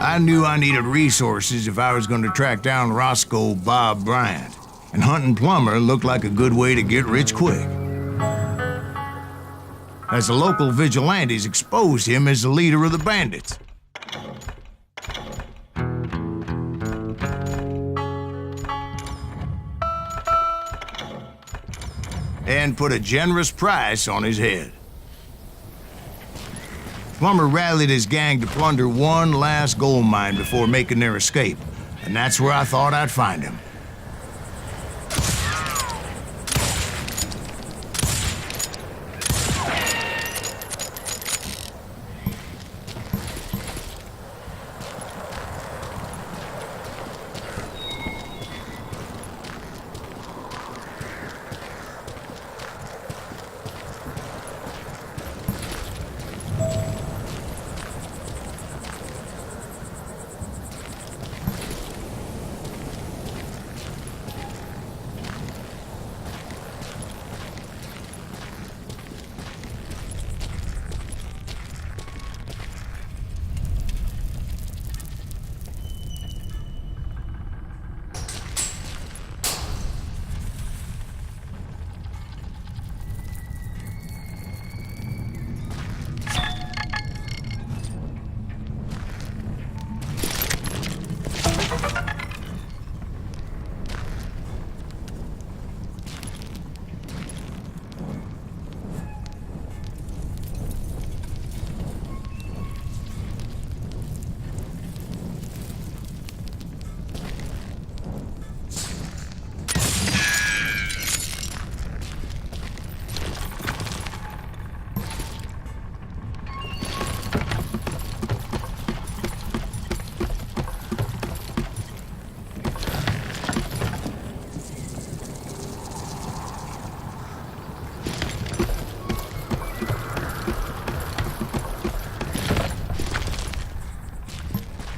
I knew I needed resources if I was going to track down Roscoe Bob Bryant, and hunting Plummer looked like a good way to get rich quick. As the local vigilantes exposed him as the leader of the bandits. And put a generous price on his head. Plummer rallied his gang to plunder one last gold mine before making their escape, and that's where I thought I'd find him.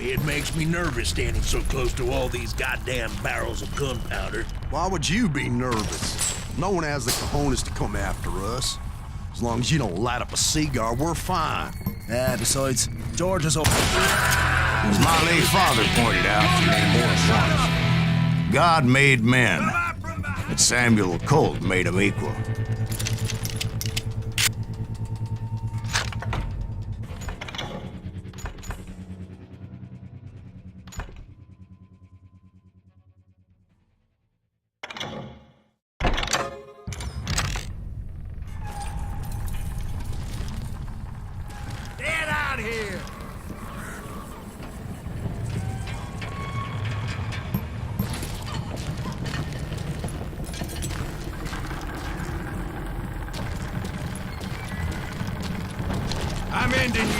It makes me nervous standing so close to all these goddamn barrels of gunpowder. Why would you be nervous? No one has the cojones to come after us. As long as you don't light up a cigar, we're fine. Besides, George is over. As my late father pointed out to me more than once, God made men, and Samuel Colt made them equal. I'm ending you.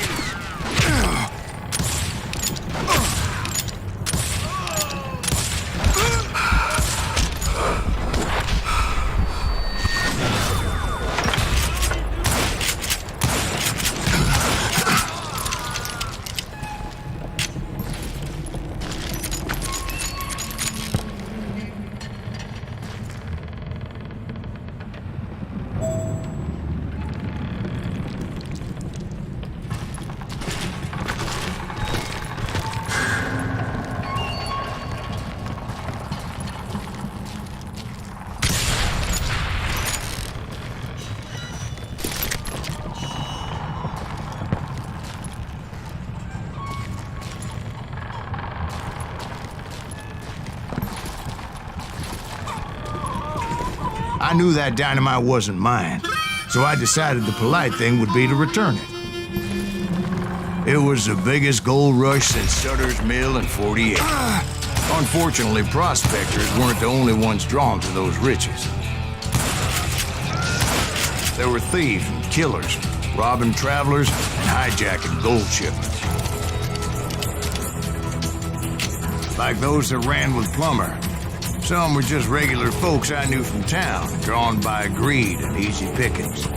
I knew that dynamite wasn't mine, so I decided the polite thing would be to return it. It was the biggest gold rush since Sutter's Mill in 48. Unfortunately, prospectors weren't the only ones drawn to those riches. There were thieves and killers, robbing travelers and hijacking gold shipments. Like those that ran with Plummer. Some were just regular folks I knew from town, drawn by greed and easy pickings.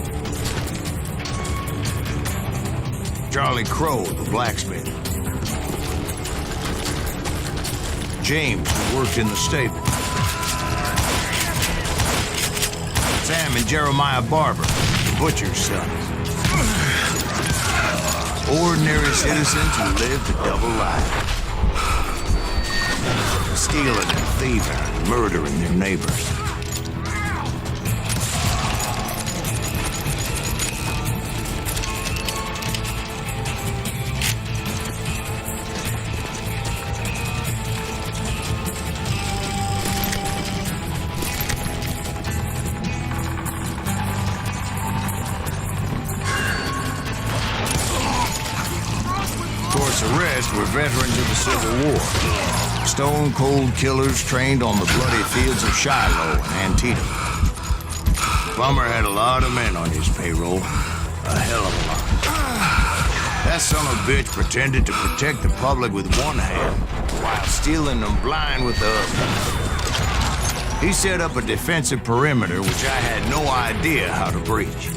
Charlie Crow, the blacksmith. James, who worked in the stable. Sam and Jeremiah Barber, the butcher's sons. Ordinary citizens who lived a double life. Stealing and thieving and murdering their neighbors. The rest were veterans of the Civil War. Stone-cold killers trained on the bloody fields of Shiloh and Antietam. Plammer had a lot of men on his payroll. A hell of a lot. That son of a bitch pretended to protect the public with one hand while stealing them blind with the other. He set up a defensive perimeter which I had no idea how to breach.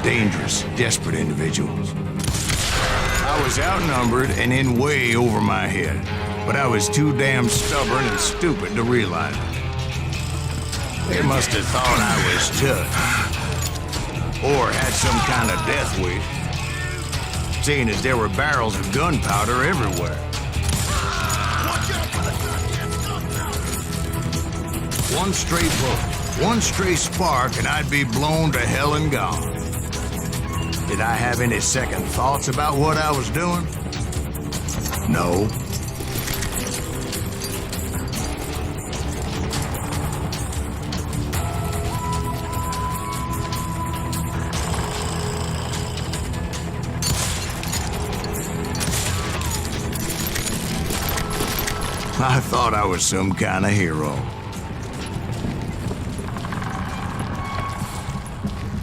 Dangerous, desperate individuals. I was outnumbered and in way over my head, but I was too damn stubborn and stupid to realize it. They must have thought I was tough, or had some kind of death wish, seeing as there were barrels of gunpowder everywhere. One stray bullet, one stray spark, and I'd be blown to hell and gone. Did I have any second thoughts about what I was doing? No. I thought I was some kind of hero.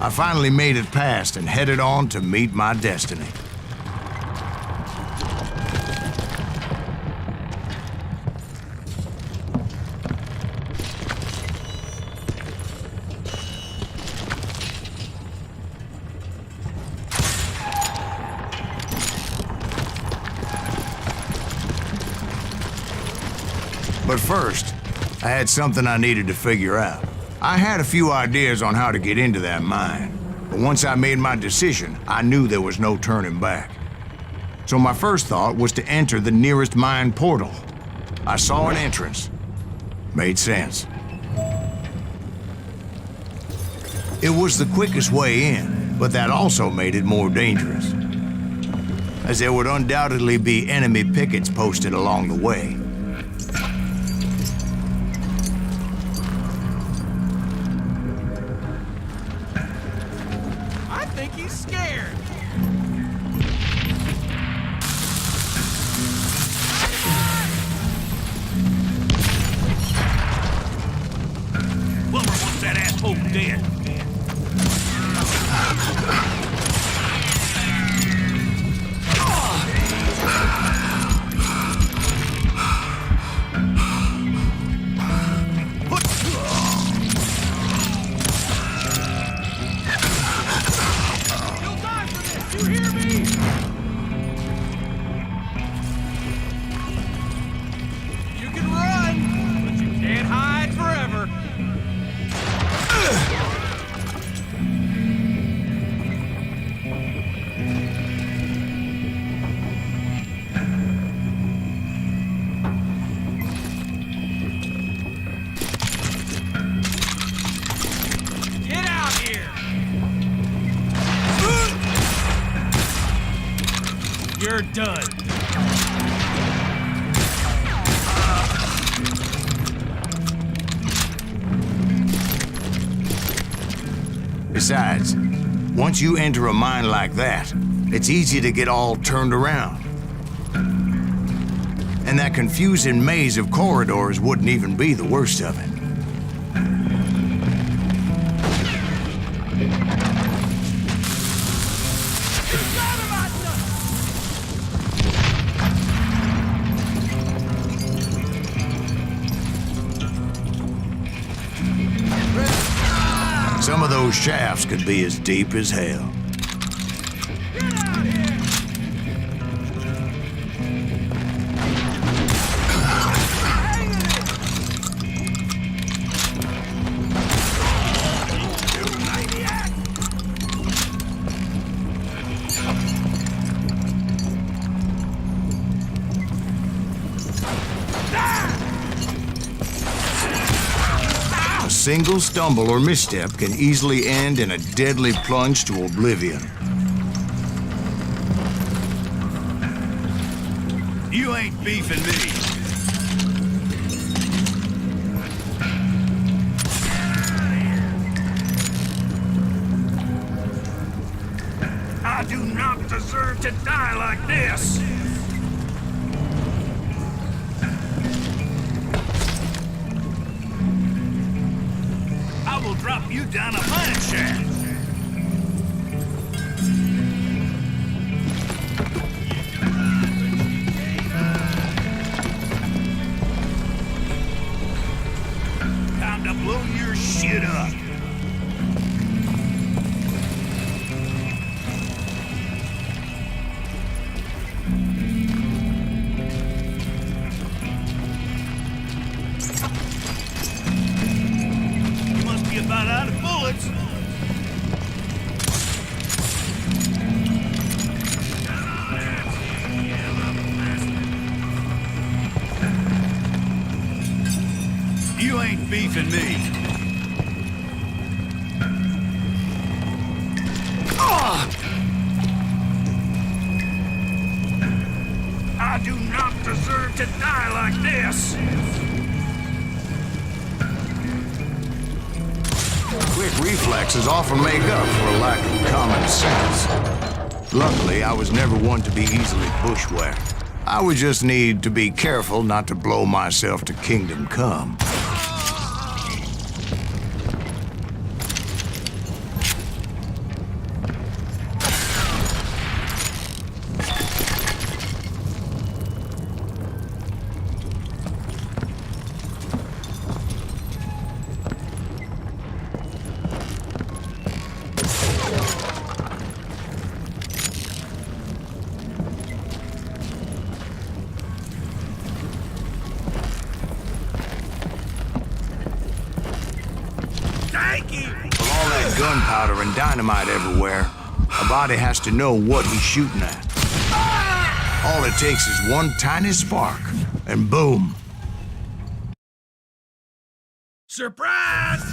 I finally made it past and headed on to meet my destiny. But first, I had something I needed to figure out. I had a few ideas on how to get into that mine, but once I made my decision, I knew there was no turning back. So my first thought was to enter the nearest mine portal. I saw an entrance. Made sense. It was the quickest way in, but that also made it more dangerous, as there would undoubtedly be enemy pickets posted along the way. You're done. Besides, once you enter a mine like that, it's easy to get all turned around. And that confusing maze of corridors wouldn't even be the worst of it. Some of those shafts could be as deep as hell. A single stumble or misstep can easily end in a deadly plunge to oblivion. You ain't beefing me. I do not deserve to die like this. I will drop you down a mine shaft. Time to blow your shit up. You must be about out of bullets. You ain't beefing me. I do not deserve to die like this. Quick reflexes often make up for a lack of common sense. Luckily, I was never one to be easily bushwhacked. I would just need to be careful not to blow myself to kingdom come. Thank you. With all that gunpowder and dynamite everywhere, a body has to know what he's shooting at. All it takes is one tiny spark, and boom. Surprise!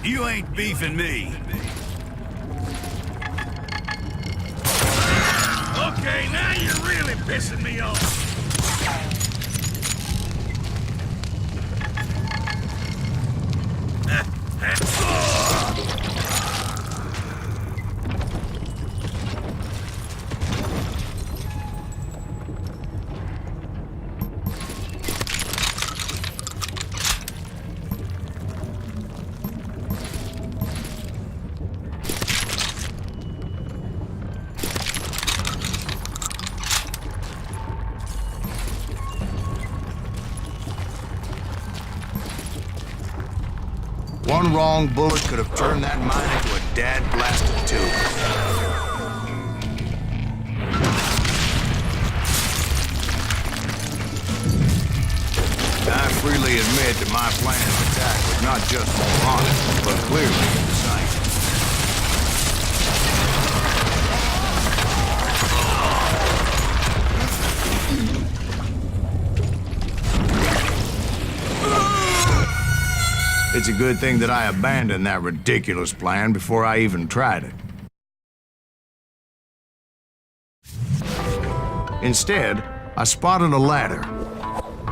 You ain't beefing me. Okay, now you're really pissing me off. One wrong bullet could have turned that mine into a dad-blasted tube. I freely admit that my plan of attack was not just honest, but clearly indecisive. It's a good thing that I abandoned that ridiculous plan before I even tried it. Instead, I spotted a ladder,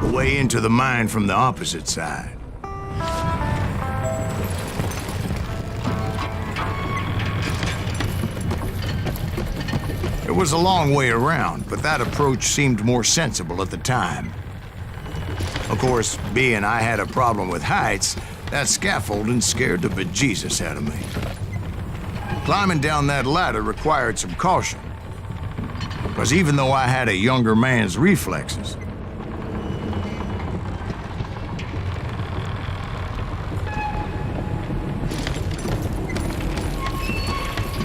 a way into the mine from the opposite side. There was a long way around, but that approach seemed more sensible at the time. Of course, being I had a problem with heights, that scaffolding scared the bejesus out of me. Climbing down that ladder required some caution, because even though I had a younger man's reflexes,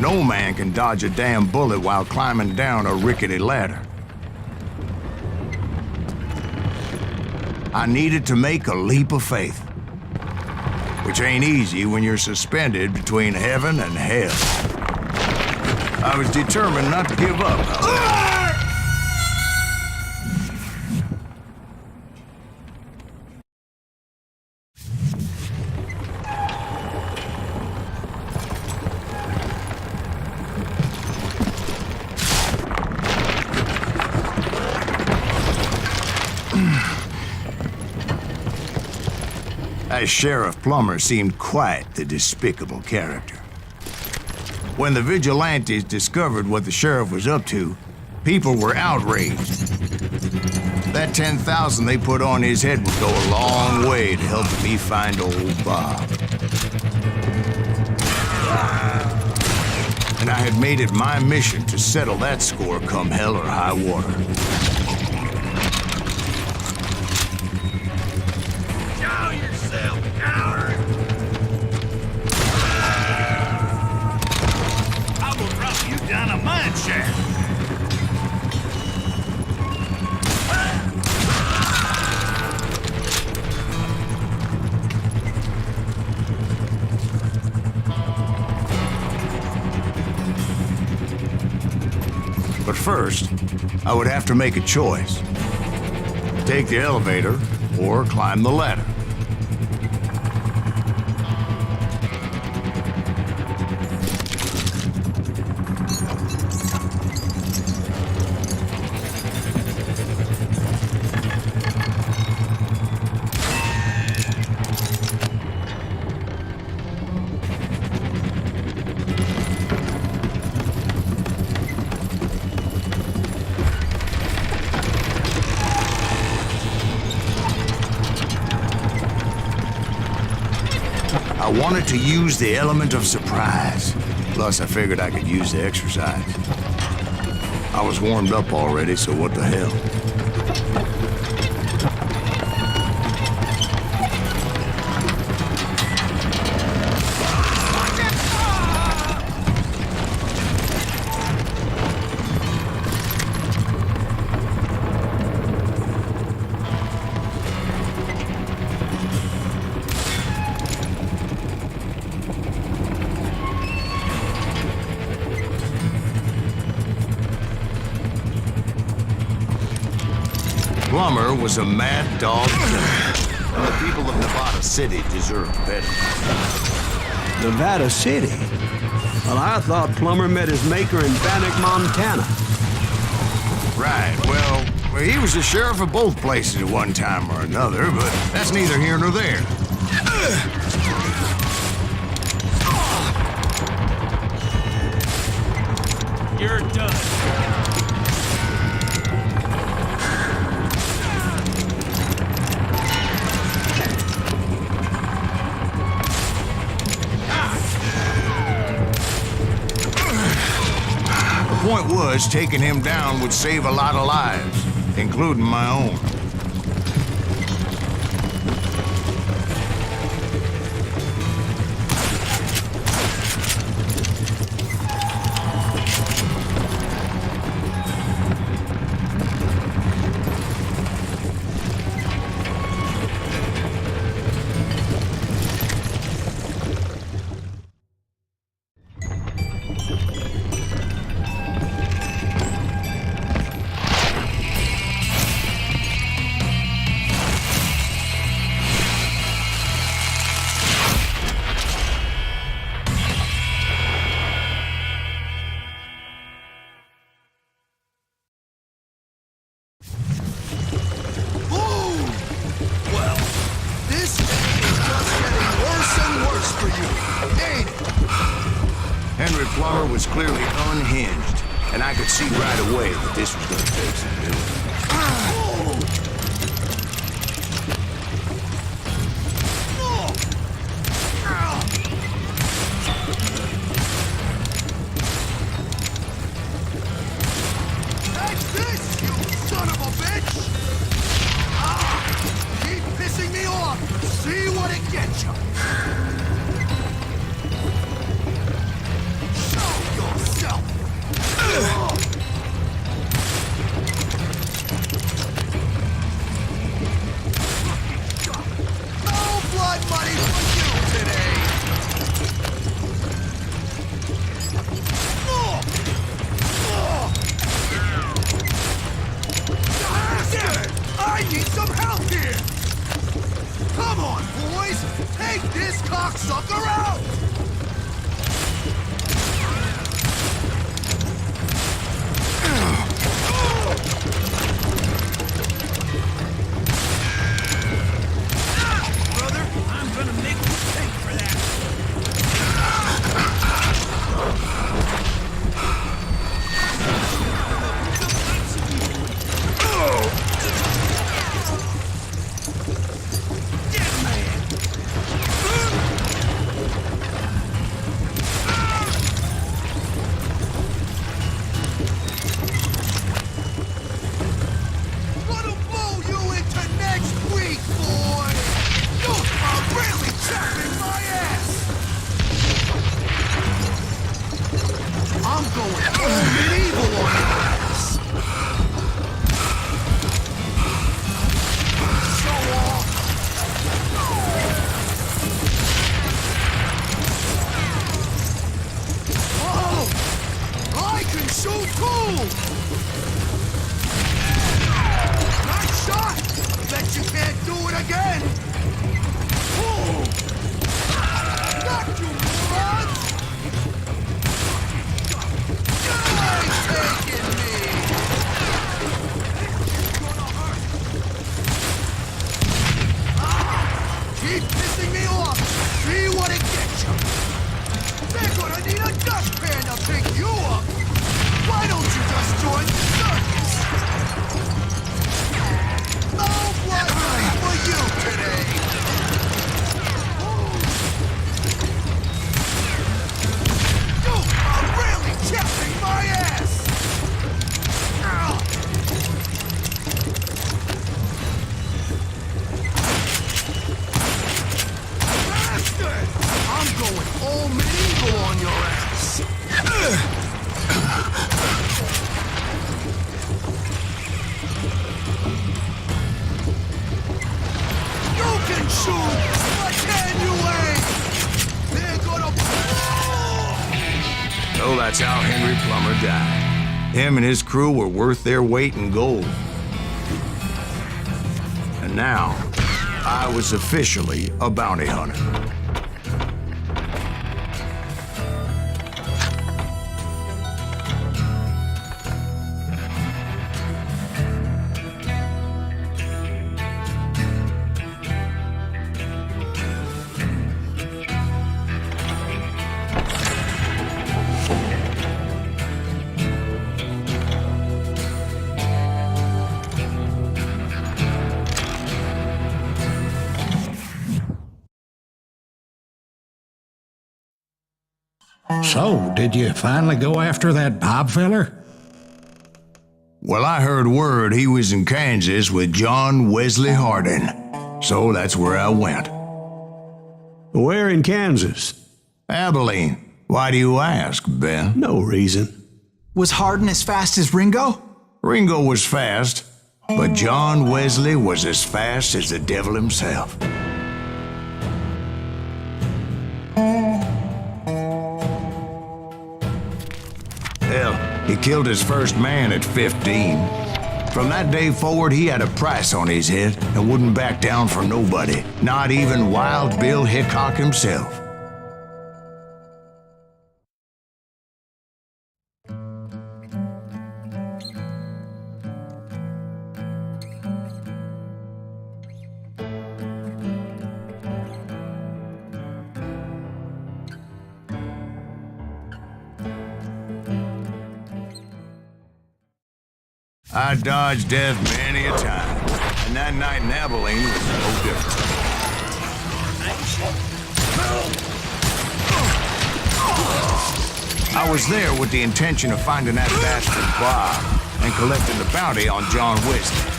no man can dodge a damn bullet while climbing down a rickety ladder. I needed to make a leap of faith, which ain't easy when you're suspended between heaven and hell. I was determined not to give up, however. As Sheriff Plammer seemed quite the despicable character. When the vigilantes discovered what the sheriff was up to, people were outraged. That 10,000 they put on his head would go a long way to helping me find old Bob. And I had made it my mission to settle that score come hell or high water. But first, I would have to make a choice. Take the elevator or climb the ladder. I wanted to use the element of surprise. Plus, I figured I could use the exercise. I was warmed up already, so what the hell? Plammer was a mad dog killer, and the people of Nevada City deserved better. Nevada City? Well, I thought Plammer met his maker in Bannock, Montana. Right, well, he was the sheriff of both places at one time or another, but that's neither here nor there. You're done. The point was, taking him down would save a lot of lives, including my own. Gentry Plammer was clearly unhinged. and I could see right away that this was gonna take some doing. Take this, you son of a bitch! Keep pissing me off! See what it gets you! Show yourself! No blood money for you today! I need some help here! Come on, boys! Take this cocksucker out! Brother, I'm gonna make you pay for that. What'll blow you into next week, boy? You are really chapping my ass! I'm going all medieval on your ass! Show off! Oh! I can shoot too! Nice shot! Bet you can't do it again! Ooh. Got you, morons! You ain't taking me! Keep pissing me off! See what it gets you! They're gonna need a dustpan to pick you up! Why don't you just join the circus? No blood money for you today! You are really chapping my ass! Bastard! I'm going all medieval on your ass! You can shoot, but can you aim? They're gonna... So that's how Henry Plammer died. Him and his crew were worth their weight in gold. And now, I was officially a bounty hunter. So, did you finally go after that Bob feller? Well, I heard word he was in Kansas with John Wesley Hardin. So that's where I went. Where in Kansas? Abilene. Why do you ask, Ben? No reason. Was Hardin as fast as Ringo? Ringo was fast, but John Wesley was as fast as the devil himself. Hell, he killed his first man at 15. From that day forward, he had a price on his head and wouldn't back down for nobody, not even Wild Bill Hickok himself. I dodged death many a time, and that night in Abilene was no different. I was there with the intention of finding that bastard Bob and collecting the bounty on John Wesley.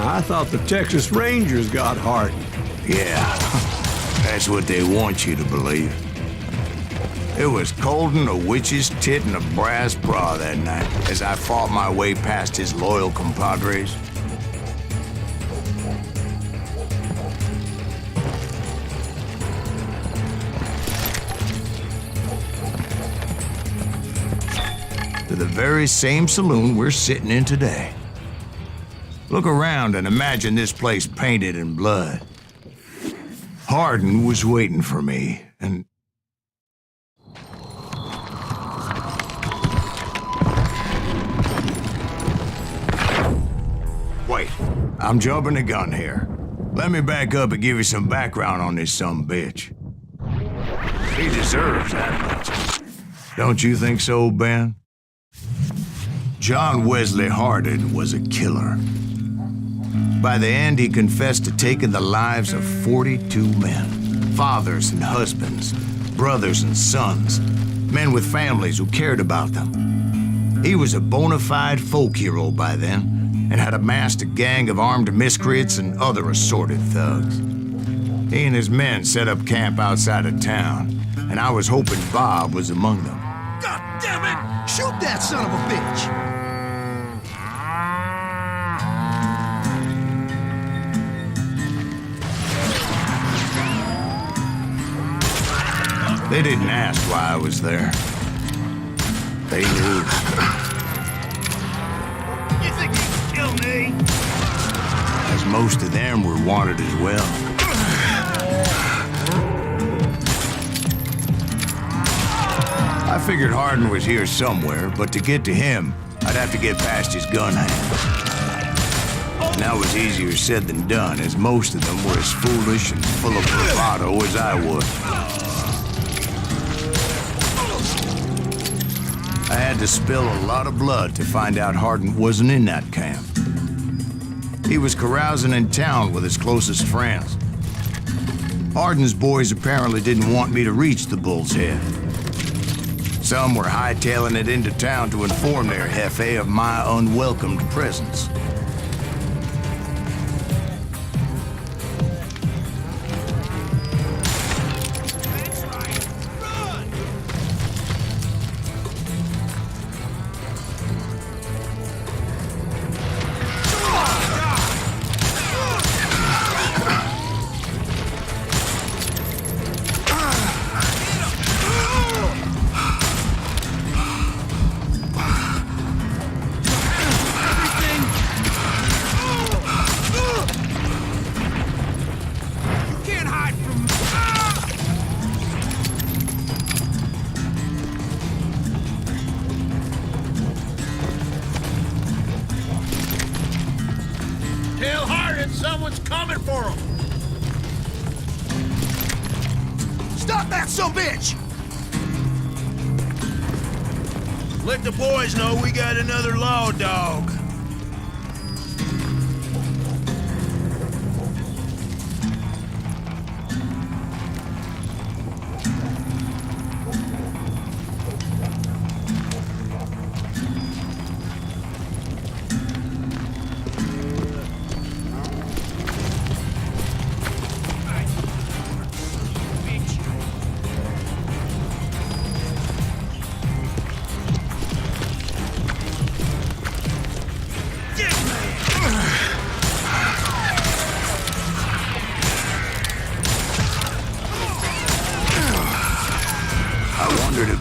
I thought the Texas Rangers got Hardin. Yeah, that's what they want you to believe. It was cold and a witch's tit and a brass bra that night as I fought my way past his loyal compadres. To the very same saloon we're sitting in today. Look around and imagine this place painted in blood. Hardin was waiting for me, and... Wait, I'm jumping the gun here. Let me back up and give you some background on this sumbitch. He deserves that much. Don't you think so, Ben? John Wesley Hardin was a killer. By the end, he confessed to taking the lives of 42 men. Fathers and husbands, brothers and sons, men with families who cared about them. He was a bona fide folk hero by then, and had amassed a gang of armed miscreants and other assorted thugs. He and his men set up camp outside of town, and I was hoping Bob was among them. God damn it! Shoot that son of a bitch! They didn't ask why I was there. They knew. You think you can kill me? As most of them were wanted as well. I figured Hardin was here somewhere, but to get to him, I'd have to get past his gun hand. And that was easier said than done, as most of them were as foolish and full of bravado as I was. I had to spill a lot of blood to find out Hardin wasn't in that camp. He was carousing in town with his closest friends. Hardin's boys apparently didn't want me to reach the Bull's Head. Some were hightailing it into town to inform their jefe of my unwelcomed presence. Tell Hardin someone's coming for him. Stop that sumbitch! Let the boys know we got another law dog.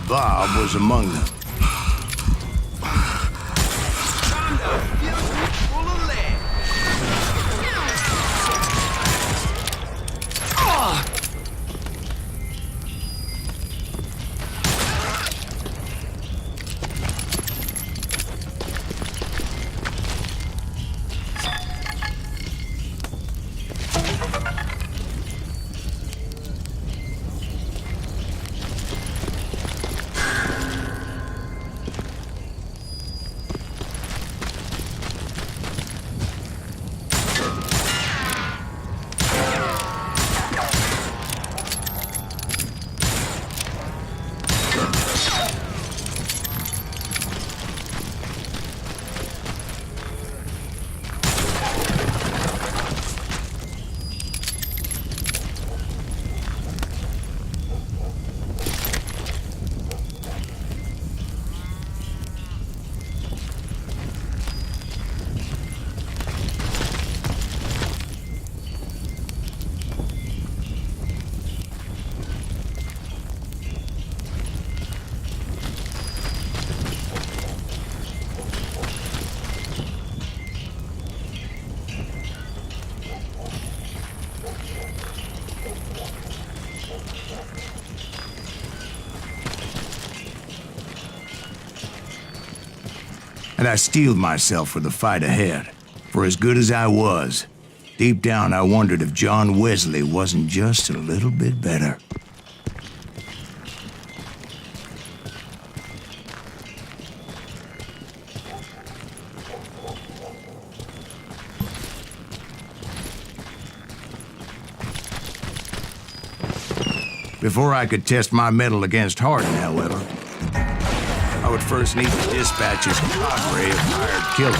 Bob was among them. And I steeled myself for the fight ahead. For as good as I was, deep down I wondered if John Wesley wasn't just a little bit better. Before I could test my mettle against Hardin, however, I would first need to dispatch his cadre of hired killers.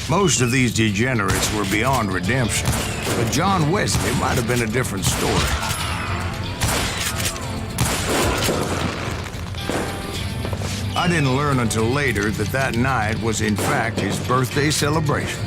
Most of these degenerates were beyond redemption, but John Wesley might have been a different story. I didn't learn until later that that night was in fact his birthday celebration.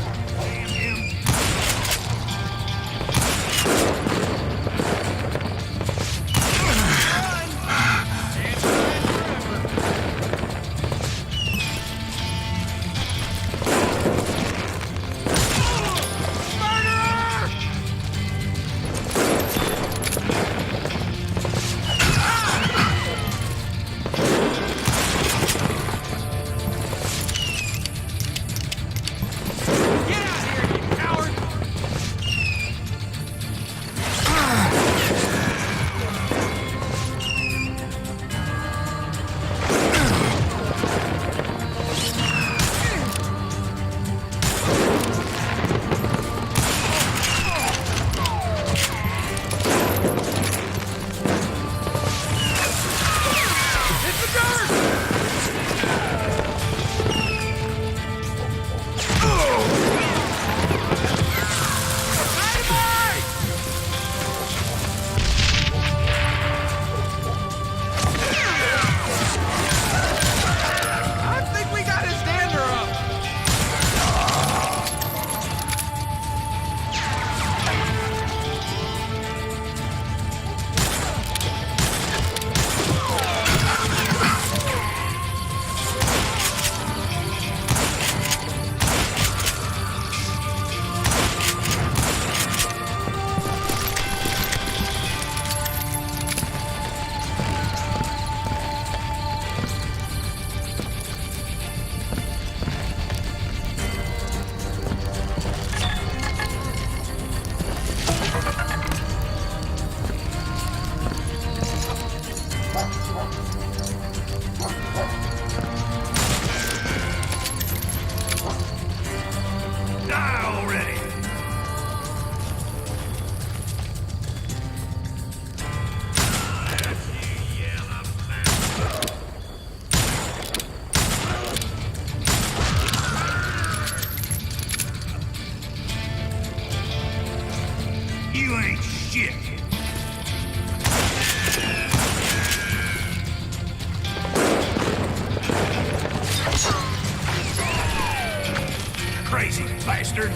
You ain't shit. Crazy bastard.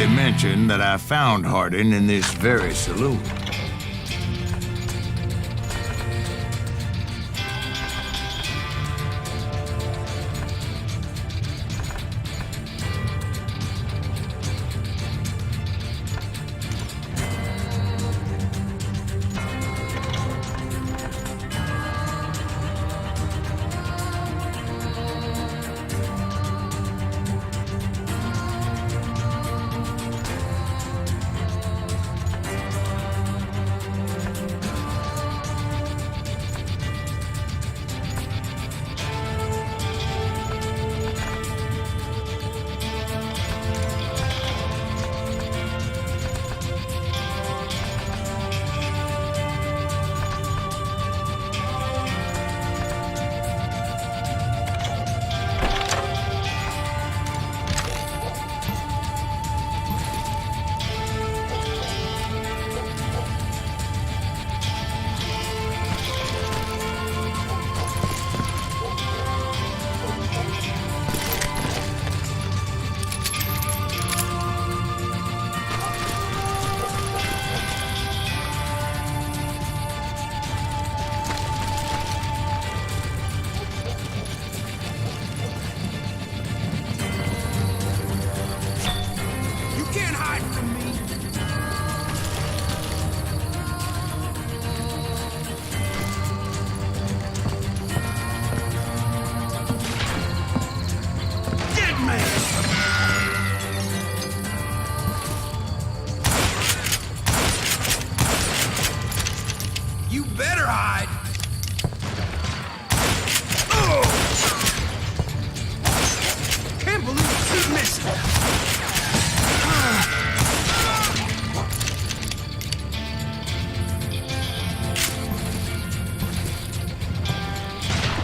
merely mention that I found Hardin in this very saloon.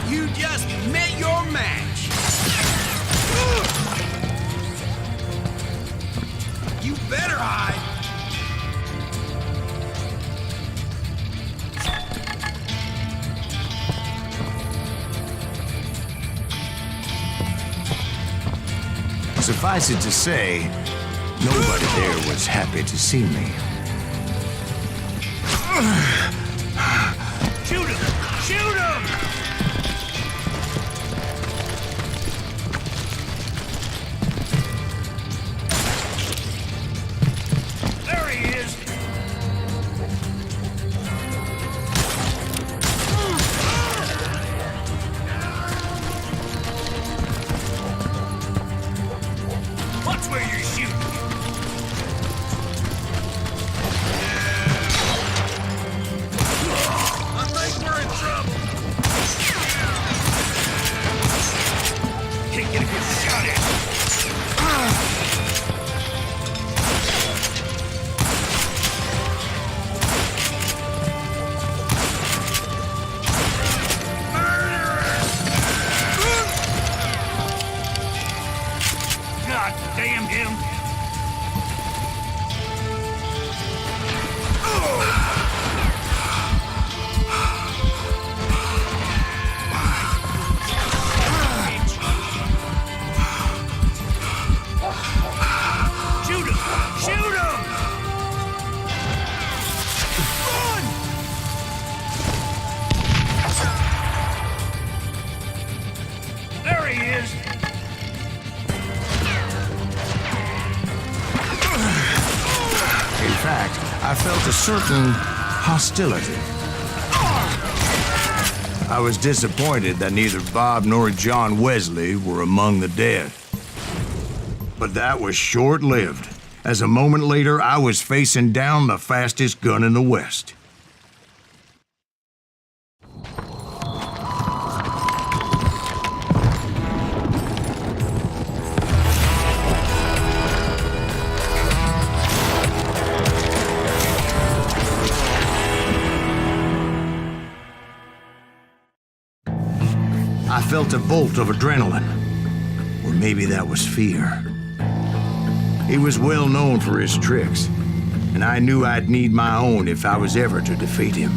You just met your match. You better hide. Suffice it to say, nobody there was happy to see me. Shoot him! Shoot him! There he is! Watch where you're shooting! I think we're in trouble! Can't get a good shot at him! God damn him! Shoot him! Shoot him! Run! There he is! In fact, I felt a certain hostility. I was disappointed that neither Bob nor John Wesley were among the dead. But that was short-lived, as a moment later I was facing down the fastest gun in the West. I felt a bolt of adrenaline, or maybe that was fear. He was well known for his tricks, and I knew I'd need my own if I was ever to defeat him.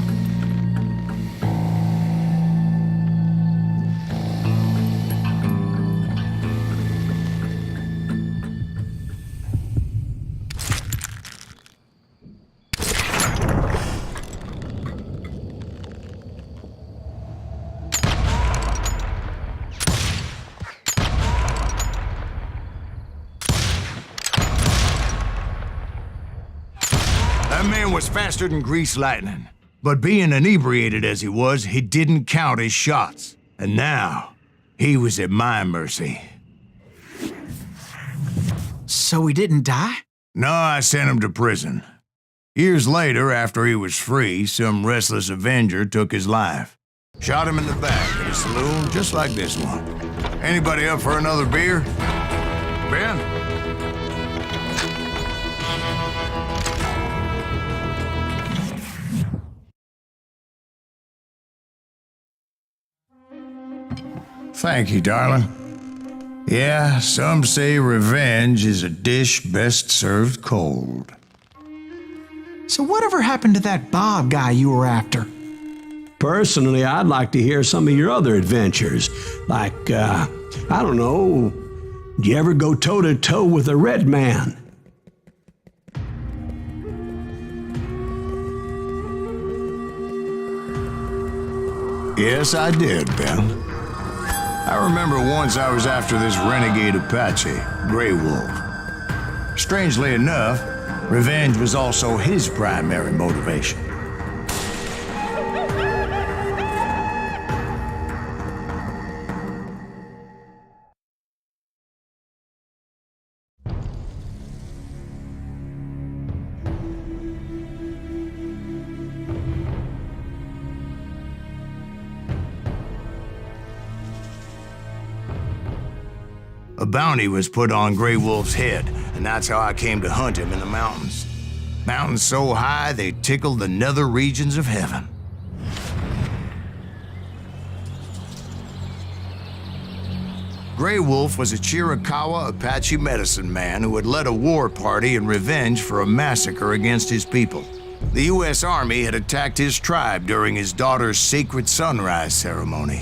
was faster than greased lightning. But being inebriated as he was, he didn't count his shots. And now, he was at my mercy. So he didn't die? No, I sent him to prison. Years later, after he was free, some restless avenger took his life. Shot him in the back at a saloon just like this one. Anybody up for another beer? Ben? Thank you, darling. Yeah, some say revenge is a dish best served cold. So whatever happened to that Bob guy you were after? Personally, I'd like to hear some of your other adventures. Like, I don't know, did you ever go toe-to-toe with a red man? Yes, I did, Ben. I remember once I was after this renegade Apache, Grey Wolf. Strangely enough, revenge was also his primary motivation. A bounty was put on Grey Wolf's head, and that's how I came to hunt him in the mountains. Mountains so high they tickled the nether regions of heaven. Grey Wolf was a Chiricahua Apache medicine man who had led a war party in revenge for a massacre against his people. The U.S. Army had attacked his tribe during his daughter's sacred sunrise ceremony,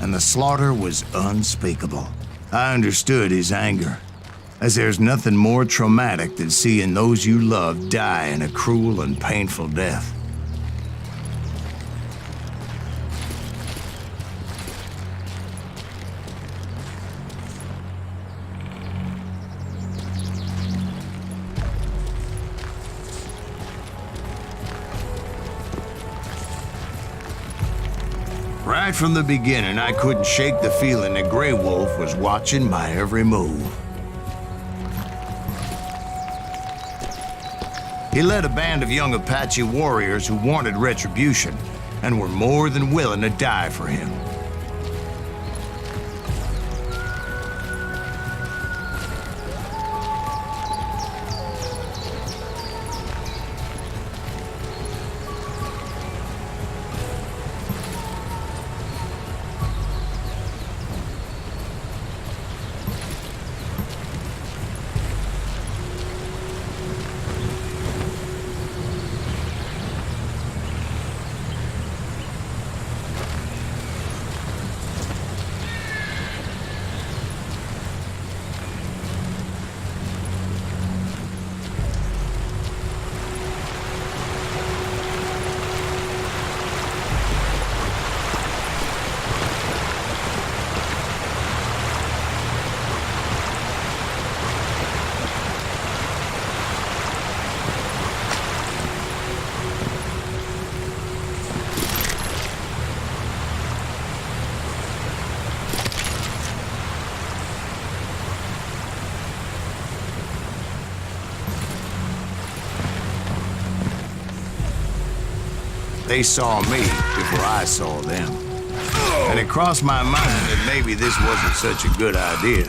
and the slaughter was unspeakable. I understood his anger, as there's nothing more traumatic than seeing those you love die in a cruel and painful death. Right from the beginning, I couldn't shake the feeling that Grey Wolf was watching my every move. He led a band of young Apache warriors who wanted retribution and were more than willing to die for him. They saw me before I saw them. And it crossed my mind that maybe this wasn't such a good idea.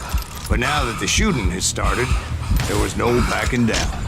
But now that the shooting had started, there was no backing down.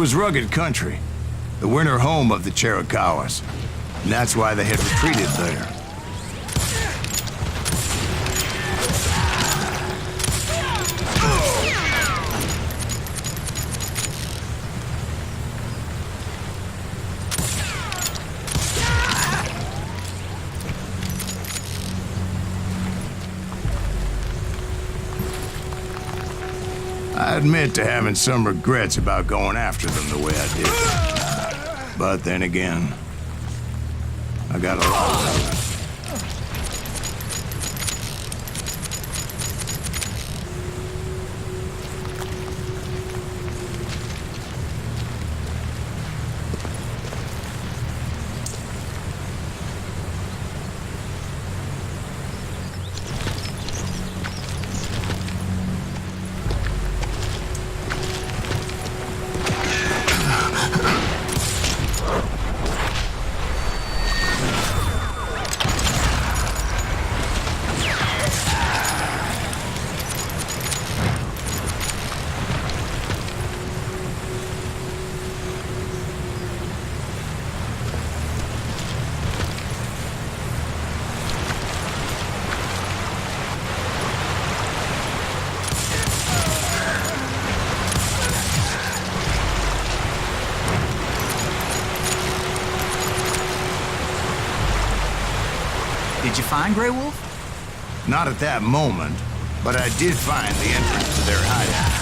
was rugged country, the winter home of the Chiricahuas, and that's why they had retreated there. I admit to having some regrets about going after them the way I did. But then again, I got a lot of them. Did you find Grey Wolf? Not at that moment, but I did find the entrance to their hideout.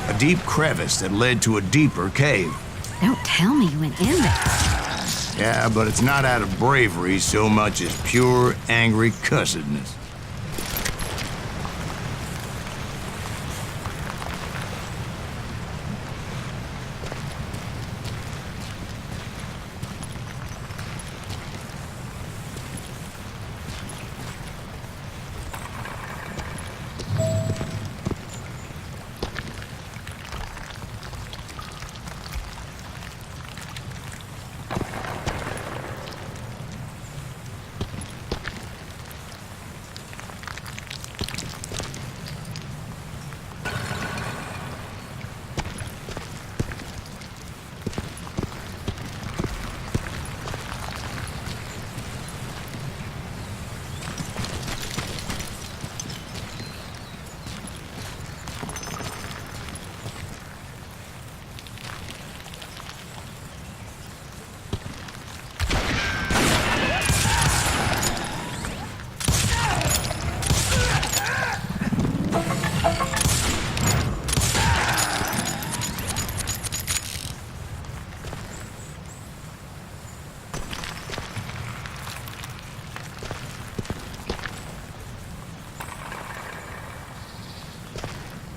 A deep crevice that led to a deeper cave. Don't tell me you went in there. Yeah, but it's not out of bravery so much as pure, angry cussedness.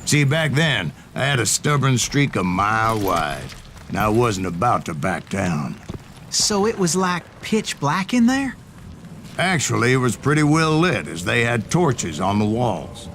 See, back then, I had a stubborn streak a mile wide, and I wasn't about to back down. So it was like pitch black in there? Actually, it was pretty well lit, as they had torches on the walls.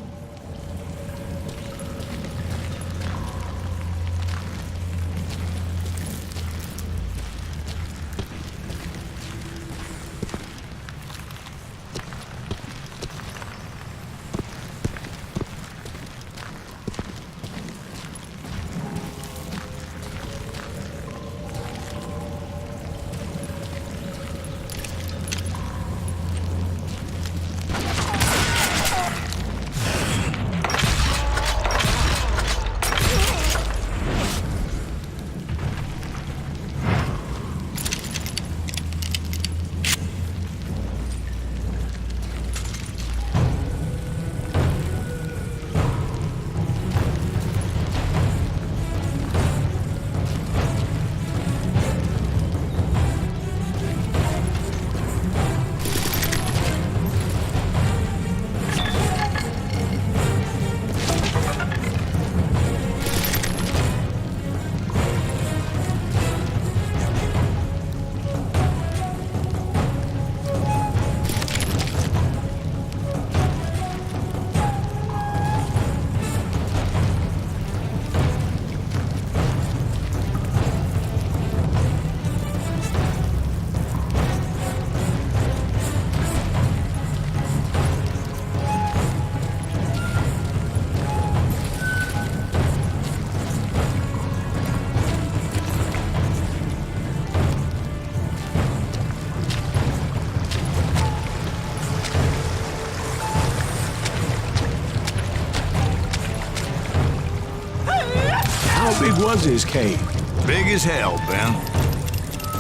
How big was his cave? Big as hell, Ben.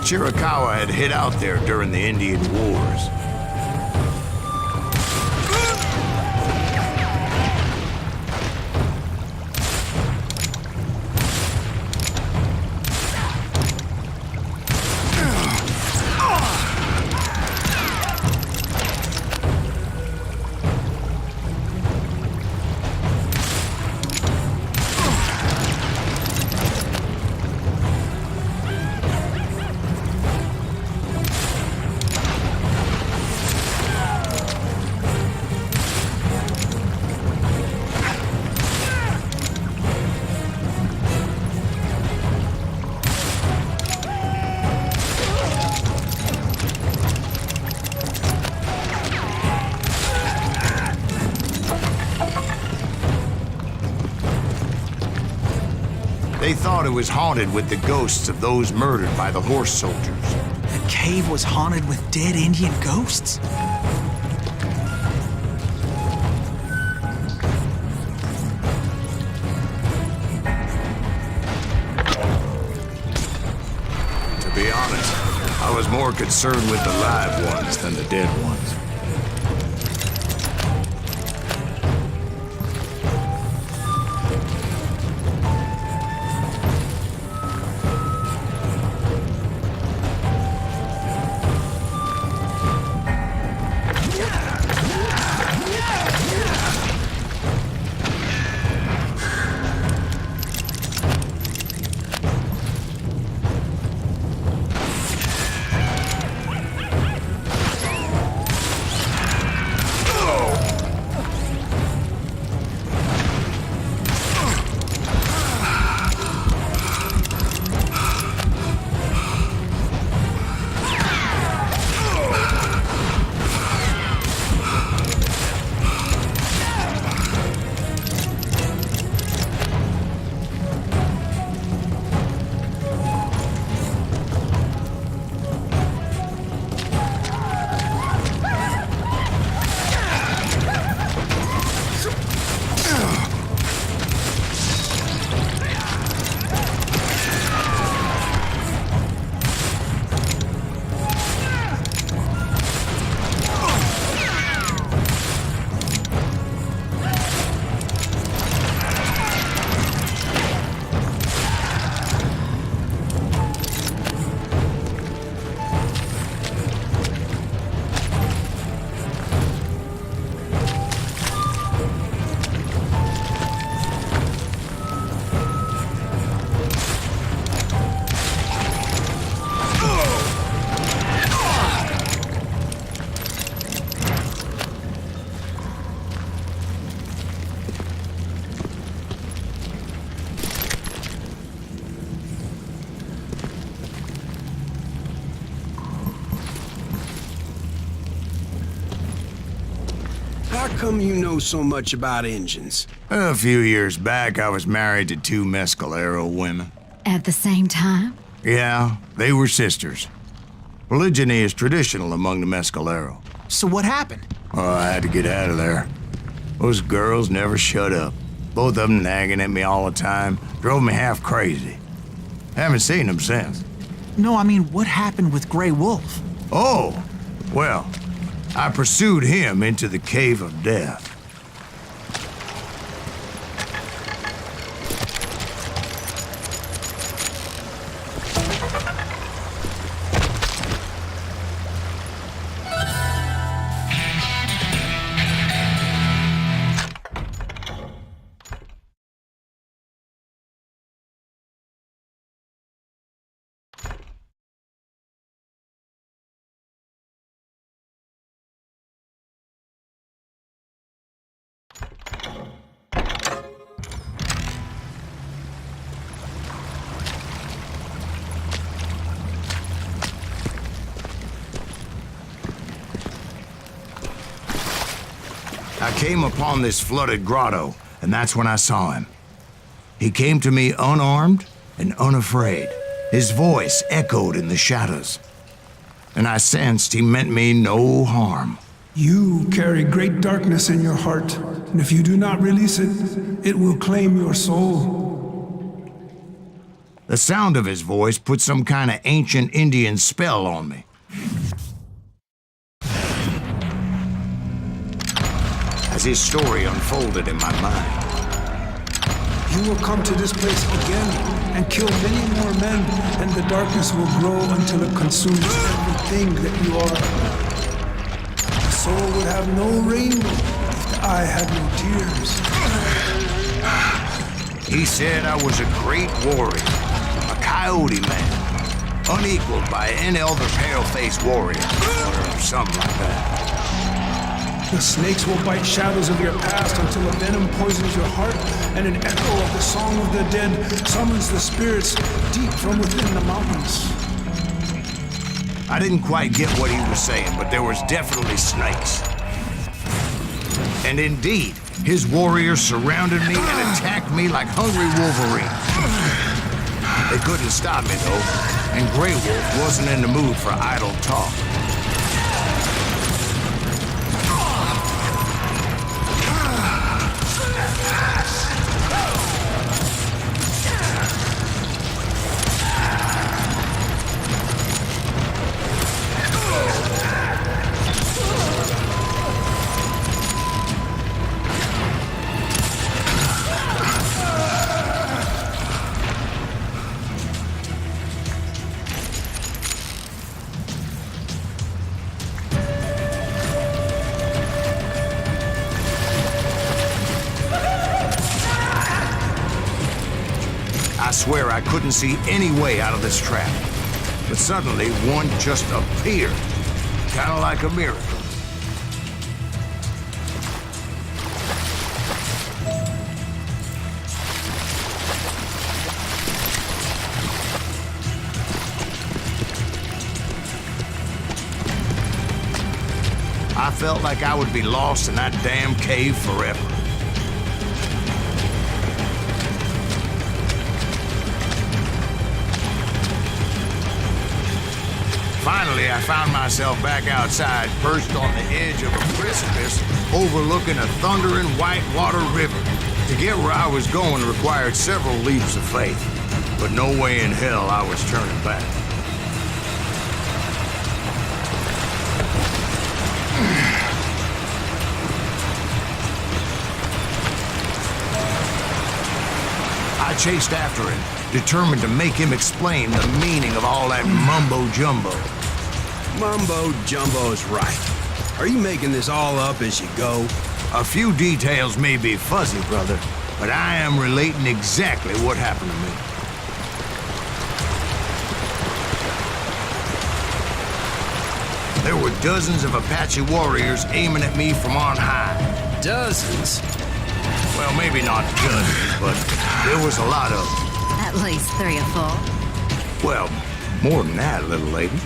Chiricahua had hid out there during the Indian Wars. They thought it was haunted with the ghosts of those murdered by the horse soldiers. The cave was haunted with dead Indian ghosts? To be honest, I was more concerned with the live ones than the dead ones. How come you know so much about engines? A few years back, I was married to two Meskalero women. At the same time? Yeah, they were sisters. Polygyny is traditional among the Meskalero. So what happened? Oh, I had to get out of there. Those girls never shut up. Both of them nagging at me all the time. Drove me half crazy. Haven't seen them since. No, I mean, what happened with Grey Wolf? Oh, well, I pursued him into the Cave of Death. I came upon this flooded grotto, and that's when I saw him. He came to me unarmed and unafraid. His voice echoed in the shadows, and I sensed he meant me no harm. You carry great darkness in your heart, and if you do not release it, it will claim your soul. The sound of his voice put some kind of ancient Indian spell on me. As his story unfolded in my mind, You will come to this place again and kill many more men, and the darkness will grow until it consumes everything that you are. The soul would have no rainbow if the eye had no tears. he said I was a great warrior, a coyote man, unequaled by any other pale-faced warrior, or something like that. The snakes will bite shadows of your past until a venom poisons your heart, and an echo of the song of the dead summons the spirits deep from within the mountains. I didn't quite get what he was saying, but there was definitely snakes. And indeed, his warriors surrounded me and attacked me like hungry wolverines. They couldn't stop me, though, and Grey Wolf wasn't in the mood for idle talk. I swear I couldn't see any way out of this trap. But suddenly, one just appeared. Kind of like a miracle. I felt like I would be lost in that damn cave forever. Finally, I found myself back outside, perched on the edge of a precipice, overlooking a thundering whitewater river. To get where I was going required several leaps of faith, but no way in hell I was turning back. I chased after him, determined to make him explain the meaning of all that mumbo-jumbo. Mumbo-jumbo's right. Are you making this all up as you go? A few details may be fuzzy, brother, but I am relating exactly what happened to me. There were dozens of Apache warriors aiming at me from on high. Dozens? Well, maybe not dozens, but there was a lot of them. At least 3 or 4. Well, more than that, little lady.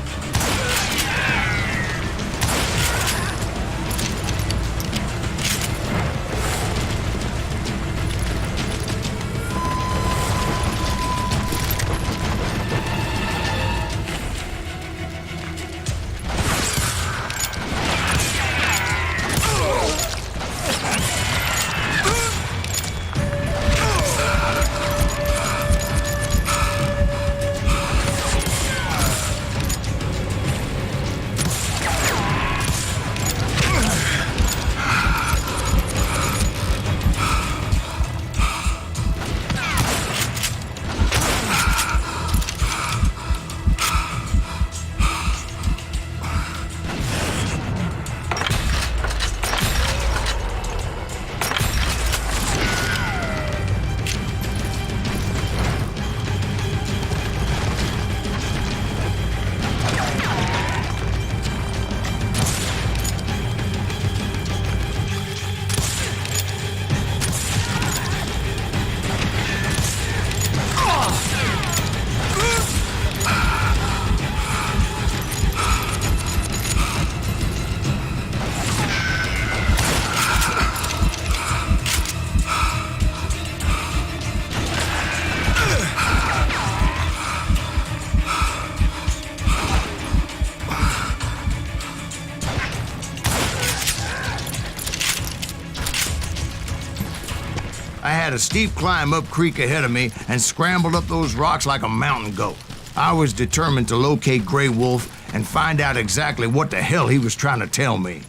had a steep climb up creek ahead of me and scrambled up those rocks like a mountain goat. I was determined to locate Grey Wolf and find out exactly what the hell he was trying to tell me.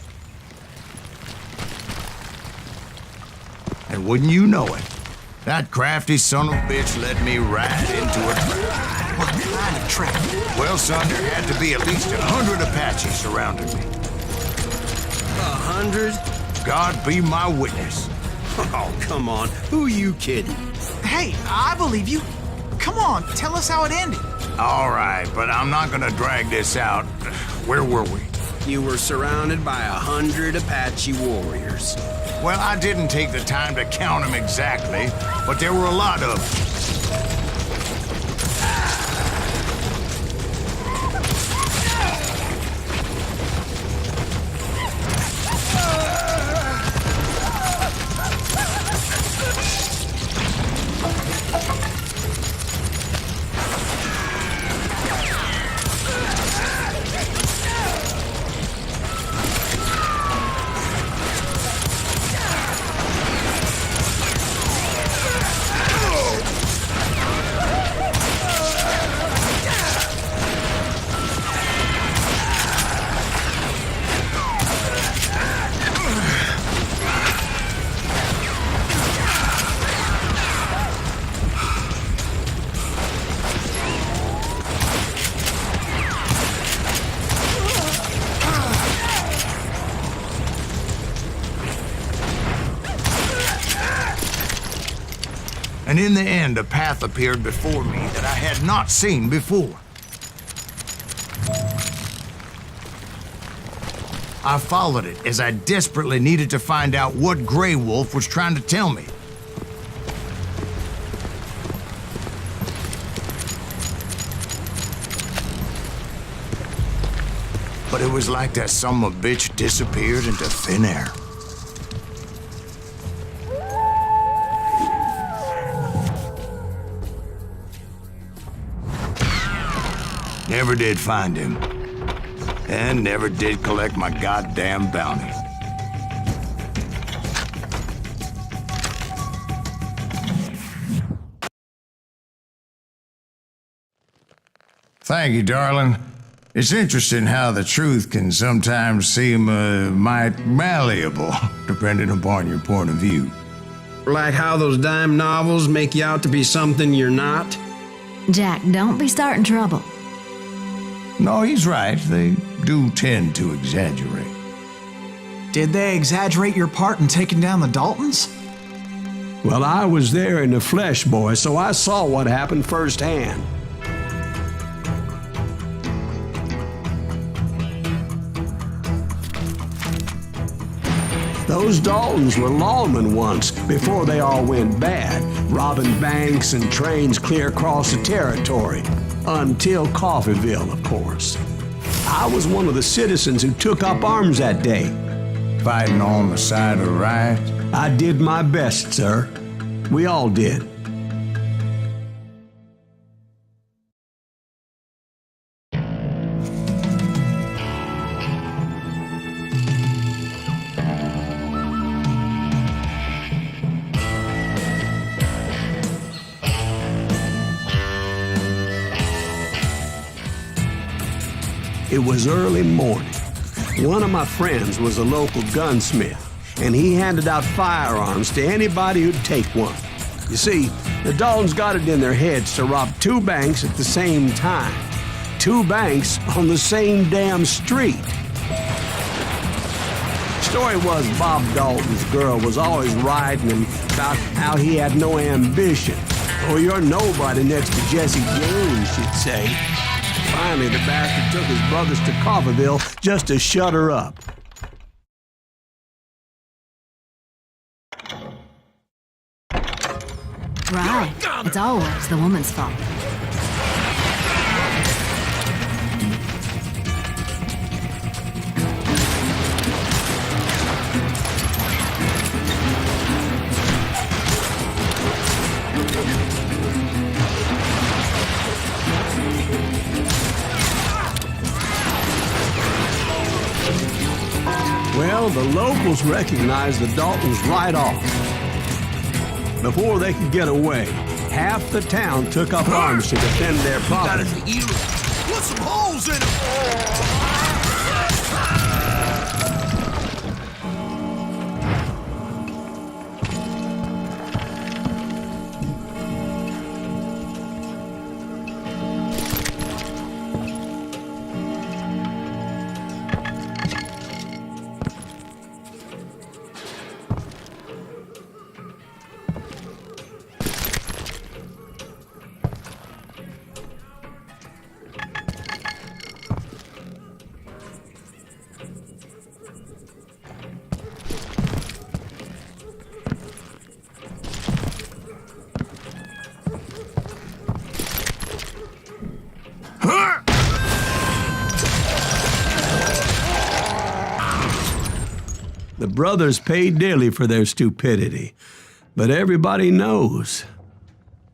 And wouldn't you know it, that crafty son of a bitch led me right into a trap. What kind of trap? Well, son, there had to be at least 100 Apaches surrounding me. 100? God be my witness. Oh, come on. Who are you kidding? Hey, I believe you. Come on, tell us how it ended. All right, but I'm not gonna drag this out. Where were we? You were surrounded by 100 Apache warriors. Well, I didn't take the time to count them exactly, but there were a lot of them. And in the end, a path appeared before me that I had not seen before. I followed it as I desperately needed to find out what Grey Wolf was trying to tell me. But it was like that son of a bitch disappeared into thin air. Never did find him. And never did collect my goddamn bounty. Thank you, darling. It's interesting how the truth can sometimes seem might malleable, depending upon your point of view. Like how those dime novels make you out to be something you're not? Jack, don't be starting trouble. No, he's right. They do tend to exaggerate. Did they exaggerate your part in taking down the Daltons? Well, I was there in the flesh, boy, so I saw what happened firsthand. Those Daltons were lawmen once, before they all went bad, robbing banks and trains clear across the territory. Until Coffeeville, of course. I was one of the citizens who took up arms that day. Fighting on the side of right? I did my best, sir. We all did. It was early morning. One of my friends was a local gunsmith, and he handed out firearms to anybody who'd take one. You see, the Daltons got it in their heads to rob 2 banks at the same time. 2 banks on the same damn street. Story was Bob Dalton's girl was always riding him about how he had no ambition. Oh, you're nobody next to Jesse James, she'd say. Finally, the bastard took his brothers to Coffeeville just to shut her up. Right. It's always the woman's fault. Well, the locals recognized the Daltons right off. Before they could get away, half the town took up arms to defend their Got property. us the ear. Put some holes in it! The brothers paid dearly for their stupidity, but everybody knows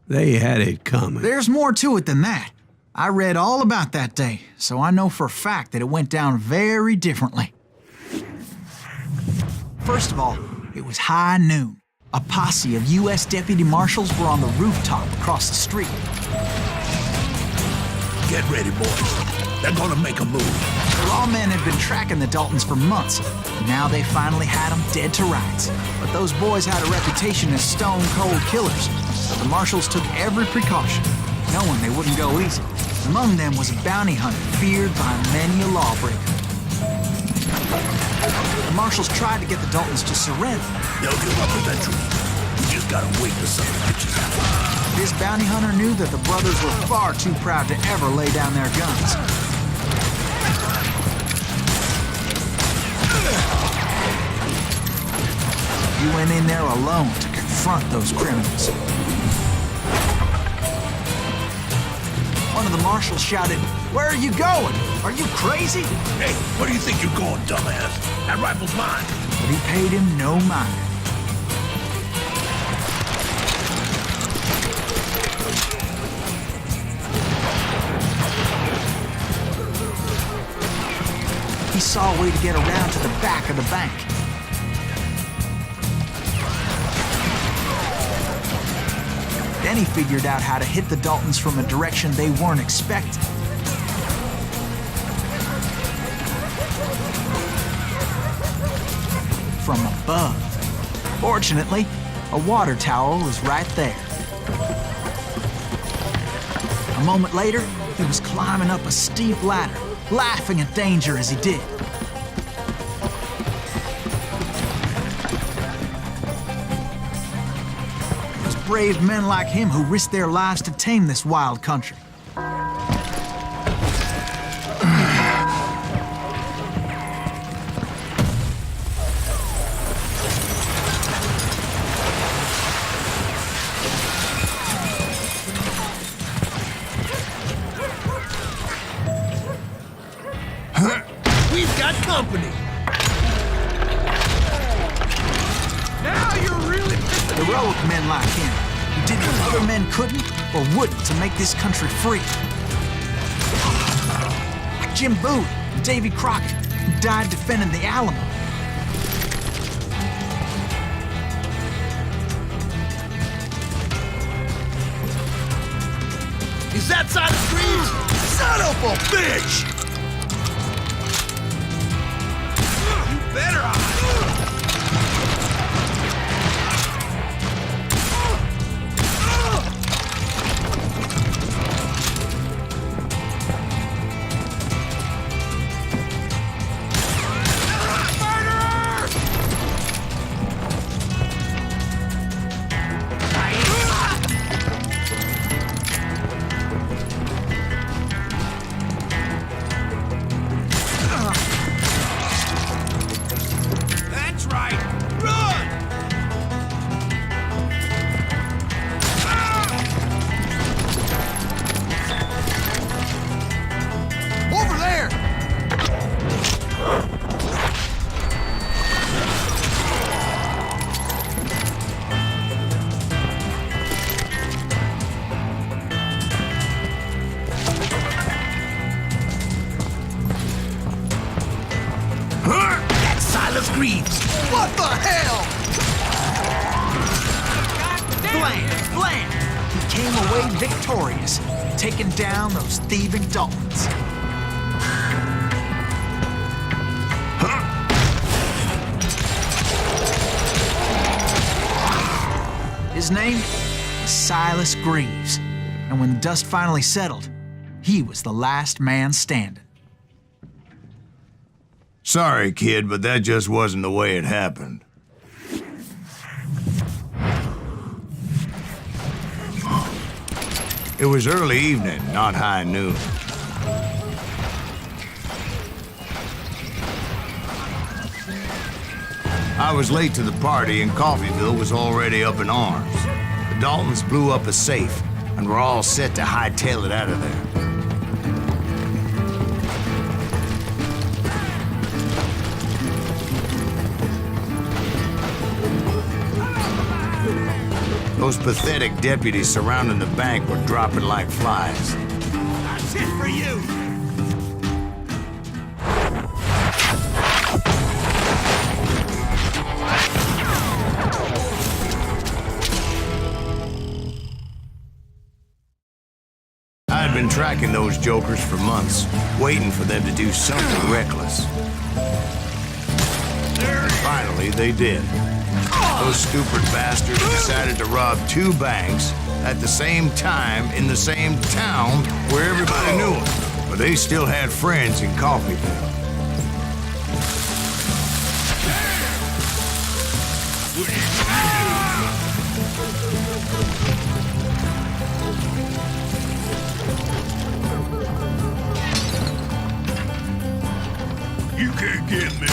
they had it coming. There's more to it than that. I read all about that day, so I know for a fact that it went down very differently. First of all, it was high noon. A posse of U.S. deputy marshals were on the rooftop across the street. Get ready, boys. They're gonna make a move. The lawmen had been tracking the Daltons for months. Now they finally had them dead to rights. But those boys had a reputation as stone-cold killers. So the marshals took every precaution, knowing they wouldn't go easy. Among them was a bounty hunter feared by many a lawbreaker. The marshals tried to get the Daltons to surrender. They'll give up eventually. We just gotta wait till something bitches out. This bounty hunter knew that the brothers were far too proud to ever lay down their guns. He went in there alone to confront those criminals. One of the marshals shouted, "Where are you going? Are you crazy?" Hey, where do you think you're going, dumbass? That rifle's mine. But he paid him no mind. He saw a way to get around to the back of the bank. Then he figured out how to hit the Daltons from a direction they weren't expecting. From above. Fortunately, a water tower was right there. A moment later, he was climbing up a steep ladder, laughing at danger as he did. It was brave men like him who risked their lives to tame this wild country. We've got company. Now you're really pissing me Heroic men like him, who did what other men couldn't or wouldn't to make this country free. Like Jim Bowie and Davy Crockett, who died defending the Alamo. Is that side of the street? Son of a bitch! You better That's right! Run! Over there! That Silas Greaves. What the hell? blam, blam! He came away victorious, taking down those thieving Daltons. His name was Silas Greaves, and when the dust finally settled, he was the last man standing. Sorry, kid, but that just wasn't the way it happened. It was early evening, not high noon. I was late to the party and Coffeyville was already up in arms. The Daltons blew up a safe and were all set to hightail it out of there. Those pathetic deputies surrounding the bank were dropping like flies. That's it for you! I'd been tracking those jokers for months, waiting for them to do something reckless. Finally, they did. Those stupid bastards decided to rob 2 banks at the same time in the same town where everybody knew them. But they still had friends in Coffeyville. You can't get me.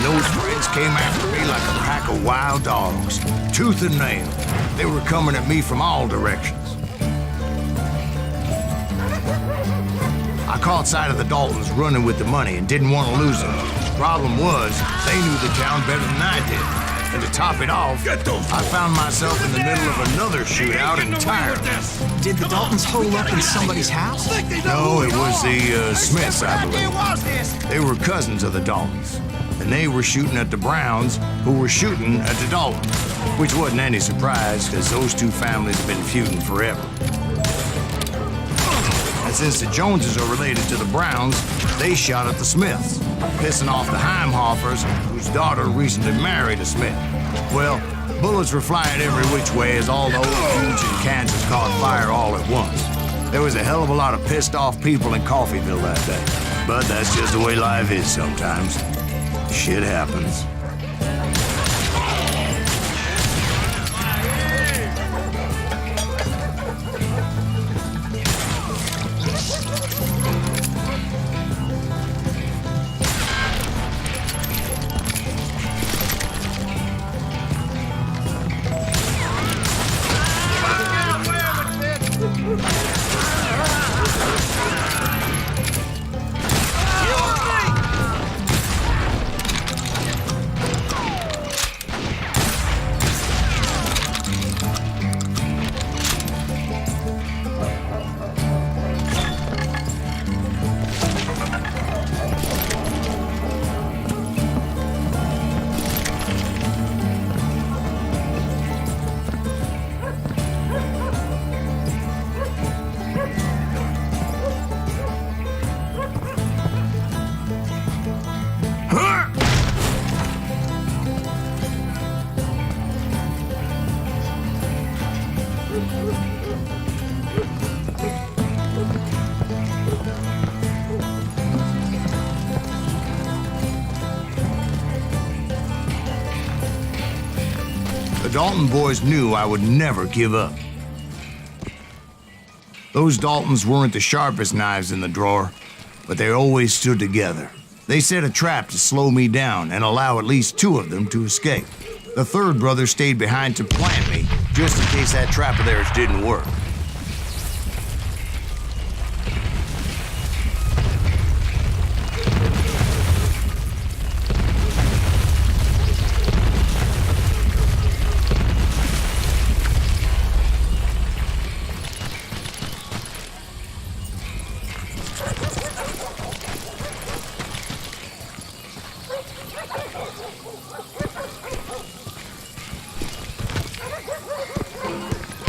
Those friends came after me like a pack of wild dogs, tooth and nail. They were coming at me from all directions. I caught sight of the Daltons running with the money and didn't want to lose them. Problem was, they knew the town better than I did. And to top it off, I found myself in the middle of another shootout entirely. Did the Daltons hole up in somebody's house? No, it was the Smiths, I believe. They were cousins of the Daltons. And they were shooting at the Browns, who were shooting at the Daltons. Which wasn't any surprise, because those 2 families have been feuding forever. And since the Joneses are related to the Browns, they shot at the Smiths, pissing off the Heimhoffers, whose daughter recently married a Smith. Well, bullets were flying every which way as all the old feuds in Kansas caught fire all at once. There was a hell of a lot of pissed off people in Coffeyville that day. But that's just the way life is sometimes. Shit happens. The Dalton boys knew I would never give up. Those Daltons weren't the sharpest knives in the drawer, but they always stood together. They set a trap to slow me down and allow at least 2 of them to escape. The third brother stayed behind to plant me, just in case that trap of theirs didn't work.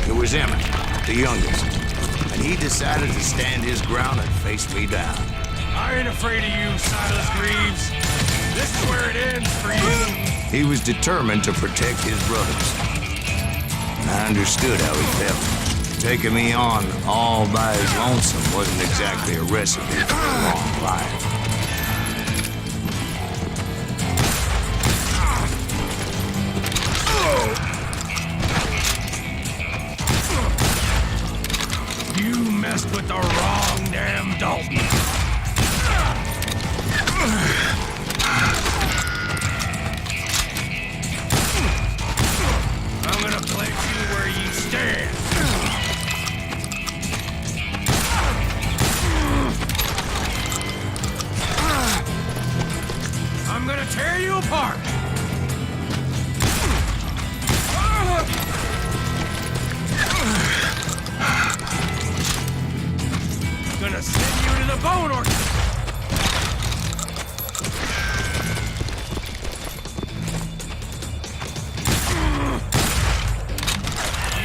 It was Emmett, the youngest, and he decided to stand his ground and face me down. I ain't afraid of you, Silas Greaves. This is where it ends for you. He was determined to protect his brothers. And I understood how he felt. Taking me on all by his lonesome wasn't exactly a recipe for a long life. You messed with the wrong damn Dalton. I'm gonna place you where you stand. I'm gonna tear you apart. Gonna send you to the bone orchard.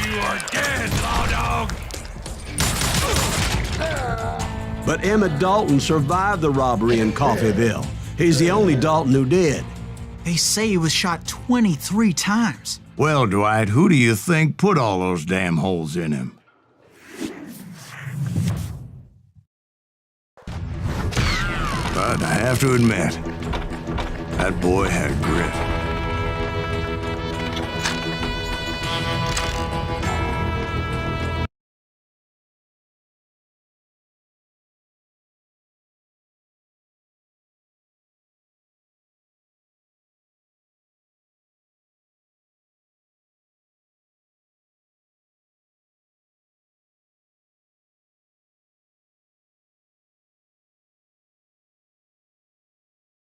You are dead, law dog. But Emmettt Dalton survived the robbery in Coffeyville. He's the only Dalton who did. They say he was shot 23 times. Well, Dwight, who do you think put all those damn holes in him? But I have to admit, that boy had grit.